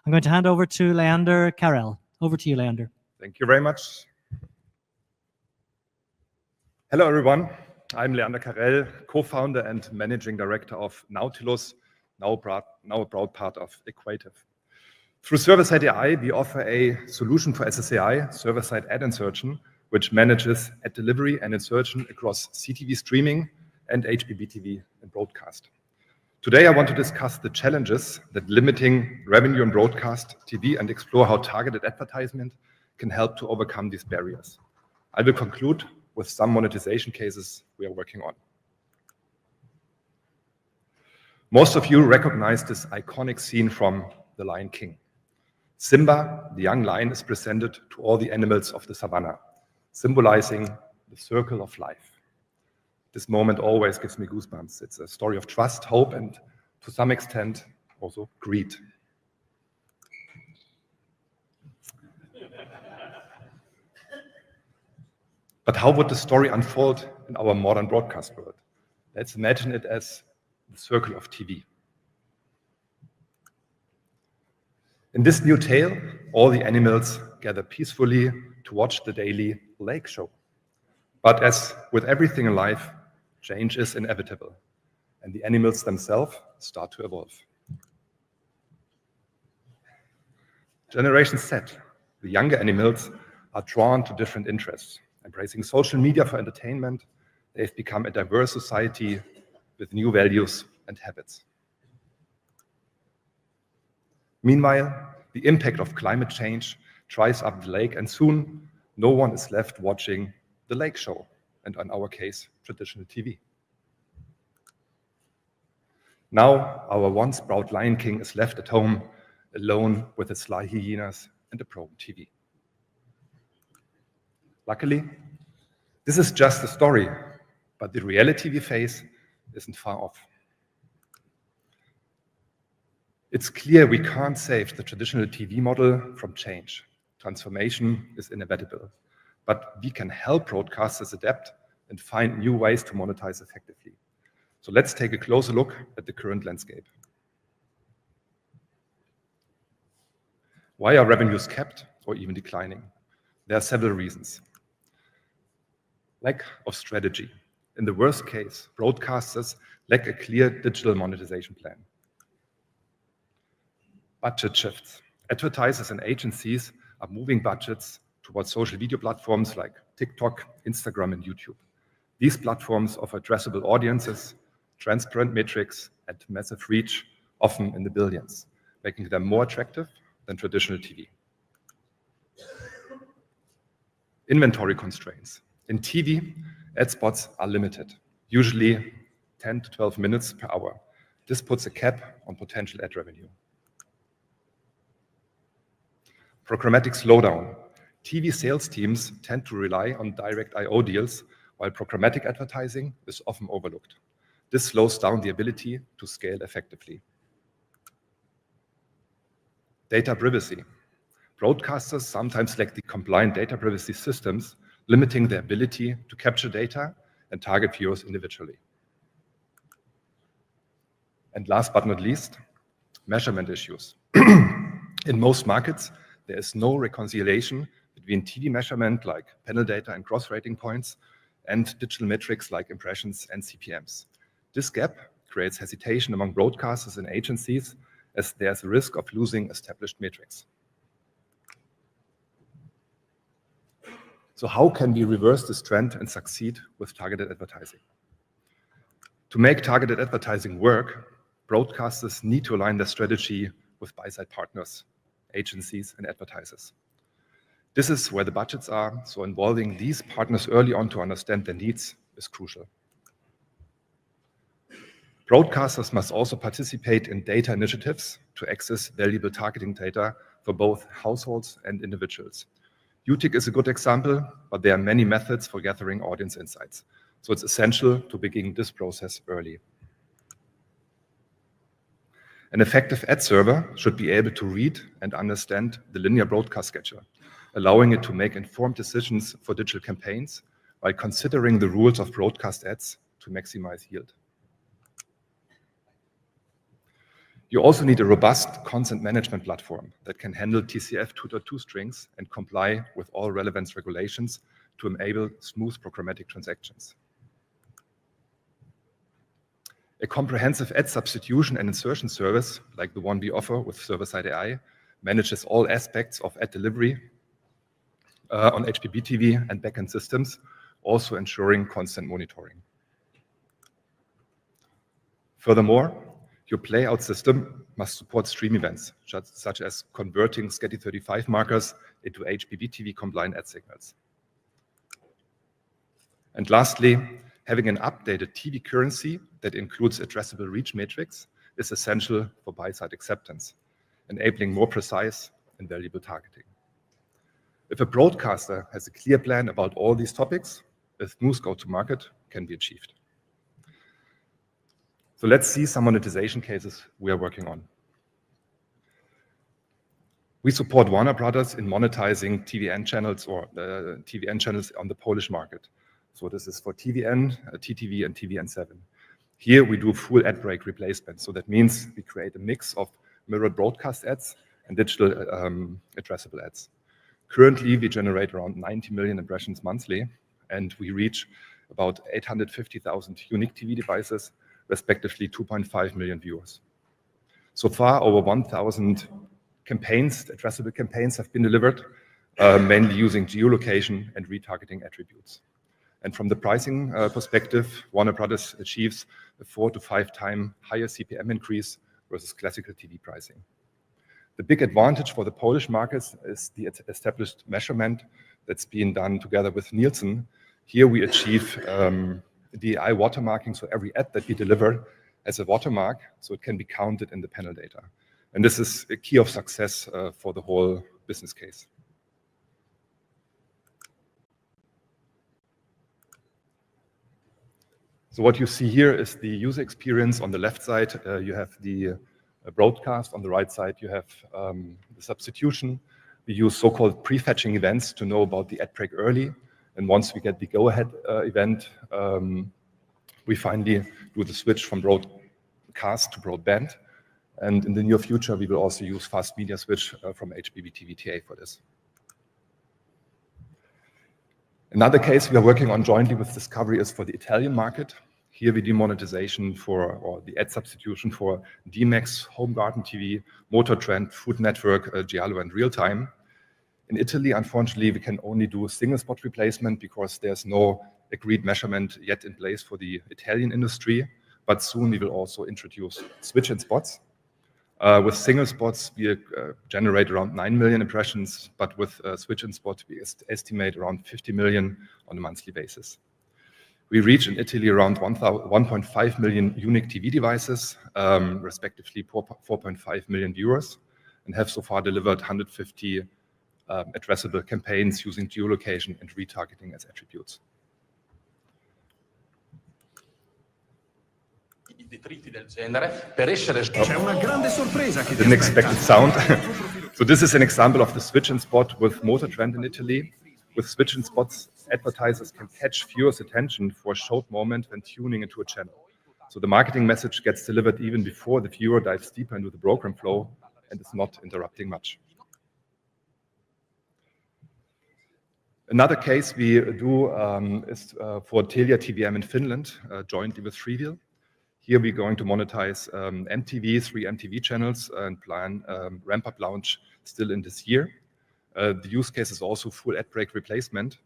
I'm going to hand over to Leander Carell. Over to you, Leander. Thank you very much. Hello, everyone. I'm Leander Carell, co-founder and managing director of Nautilus, now a proud part of Equative. Through Serverside.ai, we offer a solution for SSAI, server-side ad insertion, which manages ad delivery and insertion across CTV streaming and HbbTV and broadcast. Today, I want to discuss the challenges that limiting revenue in broadcast TV and explore how targeted advertisement can help to overcome these barriers. I will conclude with some monetization cases we are working on. Most of you recognize this iconic scene from The Lion King. Simba, the young lion, is presented to all the animals of the savannah, symbolizing the circle of life. This moment always gives me goosebumps. It's a story of trust, hope, and to some extent, also greed. But how would the story unfold in our modern broadcast world? Let's imagine it as the circle of TV. In this new tale, all the animals gather peacefully to watch the daily lake show. But as with everything in life, change is inevitable, and the animals themselves start to evolve. Generation Z, the younger animals, are drawn to different interests. Embracing social media for entertainment, they've become a diverse society with new values and habits. Meanwhile, the impact of climate change dries up the lake, and soon no one is left watching the lake show, and in our case, traditional TV. Now, our once proud Lion King is left at home, alone with his sly hyenas and a broken TV. Luckily, this is just a story, but the reality we face isn't far off. It's clear we can't save the traditional TV model from change. Transformation is inevitable, but we can help broadcasters adapt and find new ways to monetize effectively. So let's take a closer look at the current landscape. Why are revenues capped or even declining? There are several reasons. Lack of strategy. In the worst case, broadcasters lack a clear digital monetization plan. Budget shifts. Advertisers and agencies are moving budgets towards social video platforms like TikTok, Instagram, and YouTube. These platforms offer addressable audiences, transparent metrics, and massive reach, often in the billions, making them more attractive than traditional TV. Inventory constraints. In TV, ad spots are limited, usually 10 to 12 minutes per hour. This puts a cap on potential ad revenue. Programmatic slowdown. TV sales teams tend to rely on direct I/O deals, while programmatic advertising is often overlooked. This slows down the ability to scale effectively. Data privacy. Broadcasters sometimes lack the compliant data privacy systems, limiting their ability to capture data and target viewers individually. And last but not least, measurement issues. In most markets, there is no reconciliation between TV measurement like panel data and cross-rating points and digital metrics like impressions and CPMs. This gap creates hesitation among broadcasters and agencies, as there's a risk of losing established metrics. So how can we reverse this trend and succeed with targeted advertising? To make targeted advertising work, broadcasters need to align their strategy with buy-side partners, agencies, and advertisers. This is where the budgets are, so involving these partners early on to understand their needs is crucial. Broadcasters must also participate in data initiatives to access valuable targeting data for both households and individuals. UTIC is a good example, but there are many methods for gathering audience insights, so it's essential to begin this process early. An effective ad server should be able to read and understand the linear broadcast schedule, allowing it to make informed decisions for digital campaigns while considering the rules of broadcast ads to maximize yield. You also need a robust consent management platform that can handle TCF 2.2 strings and comply with all relevant regulations to enable smooth programmatic transactions. A comprehensive ad substitution and insertion service, like the one we offer with Serverside.ai, manages all aspects of ad delivery on HbbTV and backend systems, also ensuring constant monitoring. Furthermore, your playout system must support stream events, such as converting SCTE35 markers into HbbTV compliant ad signals. And lastly, having an updated TV currency that includes addressable reach matrix is essential for buy-side acceptance, enabling more precise and valuable targeting. If a broadcaster has a clear plan about all these topics, a smooth go-to-market can be achieved. So let's see some monetization cases we are working on. We support Warner Brothers in monetizing TVN channels or TVN channels on the Polish market. So this is for TVN, TTV, and TVN7. Here we do full ad break replacement. So that means we create a mix of mirrored broadcast ads and digital addressable ads. Currently, we generate around 90 million impressions monthly, and we reach about 850,000 unique TV devices, respectively 2.5 million viewers. So far, over 1,000 campaigns, addressable campaigns, have been delivered, mainly using geolocation and retargeting attributes. And from the pricing perspective, Warner Brothers achieves a 4 to 5 times higher CPM increase versus classical TV pricing. The big advantage for the Polish markets is the established measurement that's being done together with Nielsen. Here we achieve DAI watermarking, so every ad that we deliver has a watermark, so it can be counted in the panel data. And this is a key of success for the whole business case. So what you see here is the user experience. On the left side, you have the broadcast. On the right side, you have the substitution. We use so-called prefetching events to know about the ad break early. And once we get the go-ahead event, we finally do the switch from broadcast to broadband. And in the near future, we will also use fast media switch from HbbTV for this. Another case we are working on jointly with Discovery is for the Italian market. Here we do monetization or the ad substitution for DMAX, Home Garden TV, Motor Trend, Food Network, Giallo, and Real Time. In Italy, unfortunately, we can only do single spot replacement because there's no agreed measurement yet in place for the Italian industry. But soon we will also introduce switch-in spots. With single spots, we generate around 9 million impressions, but with switch-in spots, we estimate around 50 million on a monthly basis. We reach in Italy around 1.5 million unique TV devices, respectively 4.5 million viewers, and have so far delivered 150 addressable campaigns using geolocation and retargeting as attributes. Didn't expect the sound. So this is an example of the switch-in spot with Motor Trend in Italy. With switch-in spots, advertisers can catch viewers' attention for a short moment when tuning into a channel. So the marketing message gets delivered even before the viewer dives deeper into the program flow and is not interrupting much. Another case we do is for Telia TVM in Finland, jointly with Freeville. Here we're going to monetize MTV, 3 MTV channels, and plan ramp-up launch still in this year. The use case is also full ad break replacement.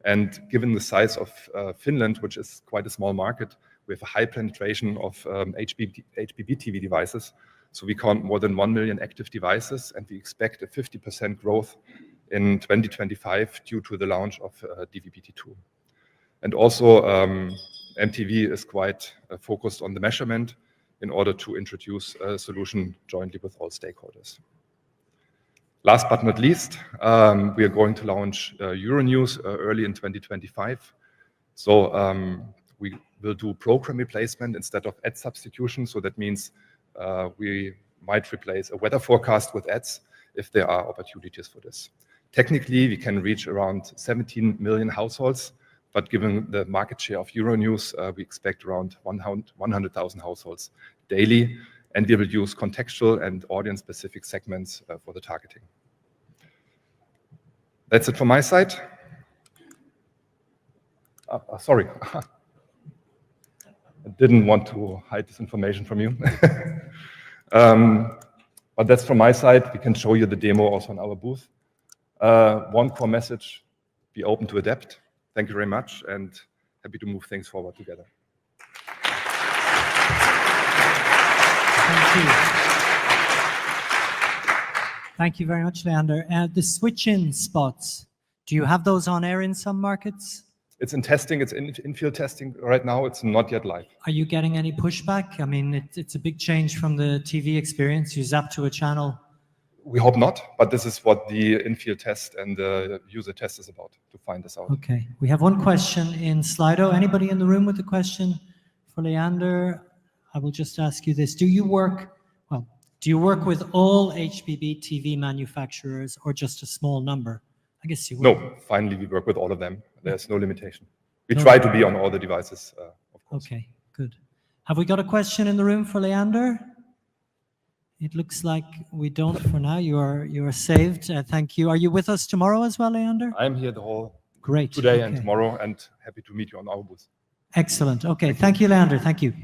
And given the size of Finland, which is quite a small market, we have a high penetration of HbbTV devices. So we count more than 1 million active devices, and we expect a 50% growth in 2025 due to the launch of DVB-T2. And also, MTV is quite focused on the measurement in order to introduce a solution jointly with all stakeholders. Last but not least, we are going to launch Euronews early in 2025. So we will do program replacement instead of ad substitution. So that means we might replace a weather forecast with ads if there are opportunities for this. Technically, we can reach around 17 million households, but given the market share of Euronews, we expect around 100,000 households daily. and we will use contextual and audience-specific segments for the targeting. That's it from my side. Sorry. I didn't want to hide this information from you. But that's from my side. We can show you the demo also in our booth. One core message, be open to adapt. Thank you very much, and happy to move things forward together. Thank you. Thank you very much, Leander. The switch-in spots, do you have those on air in some markets? It's in testing, it's in field testing right now, it's not yet live. Are you getting any pushback? I mean, it's a big change from the TV experience. You zap to a channel. We hope not, but this is what the in-field test and the user test is about, to find this out. Okay, we have one question in Slido. Anybody in the room with a question for Leander? I will just ask you this. Do you work with all HbbTV manufacturers or just a small number? I guess you would. No, finally we work with all of them. There's no limitation. We try to be on all the devices, of course. Okay, good. Have we got a question in the room for Leander? It looks like we don't for now. You are saved. Thank you. Are you with us tomorrow as well, Leander? I'm here the whole Great. today and tomorrow, and happy to meet you on our booth. Excellent. Okay, thank you, Leander. Thank you.